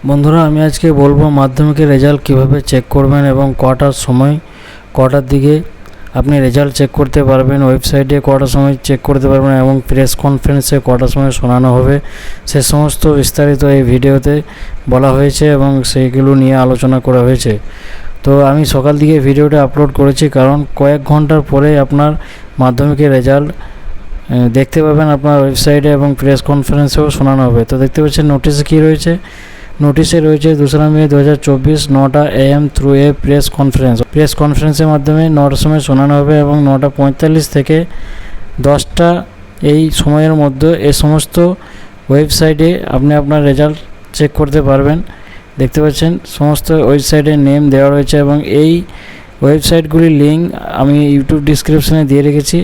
বন্ধুরা, আমি আজকে বলবো মাধ্যমিকের রেজাল্ট কিভাবে চেক করবেন এবং কটার সময়, কটার দিকে আপনি রেজাল্ট চেক করতে পারবেন, ওয়েবসাইটে কটার সময় চেক করতে পারবেন এবং প্রেস কনফারেন্সে কটার সময় শোনানো হবে, সে সমস্ত বিস্তারিত এই ভিডিওতে বলা হয়েছে এবং সেইগুলো নিয়ে আলোচনা করা হয়েছে। তো আমি সকাল দিকে ভিডিওটা আপলোড করেছি, কারণ কয়েক ঘন্টার পরে আপনার মাধ্যমিকের রেজাল্ট দেখতে পাবেন আপনার ওয়েবসাইটে এবং প্রেস কনফারেন্সেও শোনানো হবে। তো দেখতে পাচ্ছেন নোটিশে কী রয়েছে। নোটিশে রয়েছে 2রা মে 2024 9টা AM থ্রু এ প্রেস কনফারেন্সের মাধ্যমে 9টার সময় শোনানো হবে এবং 9:45 থেকে 10টা এই সময়ের মধ্যে এই সমস্ত ওয়েবসাইটে আপনি আপনার রেজাল্ট চেক করতে পারবেন। দেখতে পাচ্ছেন সমস্ত ওয়েবসাইটের নেম দেওয়া রয়েছে এবং এই ওয়েবসাইটগুলির লিঙ্ক আমি ইউটিউব ডিসক্রিপশানে দিয়ে রেখেছি।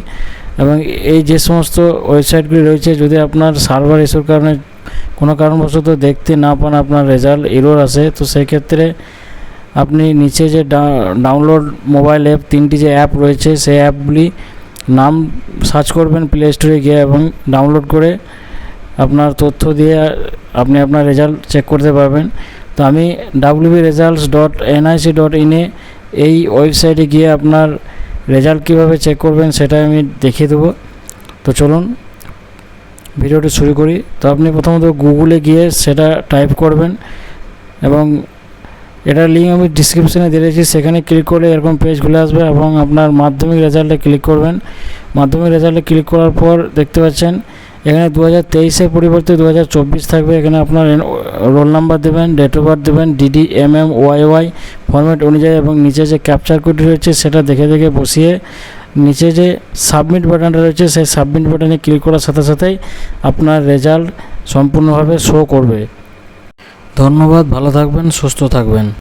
এবং এই যে সমস্ত ওয়েবসাইটগুলি রয়েছে, যদি আপনার সার্ভার ইস্যুর কারণে কোনো কারণবশত দেখতে না পান, আপনার রেজাল্ট এরর আসে, তো সেই ক্ষেত্রে আপনি নিচে যে ডাউনলোড মোবাইল অ্যাপ 3টি যে অ্যাপ রয়েছে, সেই অ্যাপগুলি নাম সার্চ করবেন প্লে স্টোরে গিয়ে এবং ডাউনলোড করে আপনার তথ্য দিয়ে আপনি আপনার রেজাল্ট চেক করতে পারবেন। তো আমি wbresults.nic.in এই ওয়েবসাইটে গিয়ে আপনার রেজাল্ট কীভাবে চেক করবেন সেটা আমি দেখিয়ে দেবো। তো চলুন ভিডিওটি শুরু করি। তো আপনি প্রথমত গুগলে গিয়ে সেটা টাইপ করবেন এবং এটার লিঙ্ক আমি ডিসক্রিপশানে দিয়ে দিয়েছি, সেখানে ক্লিক করলে এরকম পেজ খুলে আসবে এবং আপনার মাধ্যমিক রেজাল্টে ক্লিক করবেন। মাধ্যমিক রেজাল্টে ক্লিক করার পর দেখতে পাচ্ছেন এখানে 2023-এর পরিবর্তে 2024 থাকবে। এখানে আপনার রোল নাম্বার দেবেন, ডেট অফ বার্থ দেবেন, DD MM YY ফরম্যাট অনুযায়ী এবং নিচে যে ক্যাপচার কোড রয়েছে সেটা দেখে বসিয়ে নিচে যে সাবমিট বাটনটা রয়েছে সেই সাবমিট বাটনে ক্লিক করার সাথে সাথেই আপনার রেজাল্ট সম্পূর্ণভাবে শো করবে। ধন্যবাদ, ভালো থাকবেন, সুস্থ থাকবেন।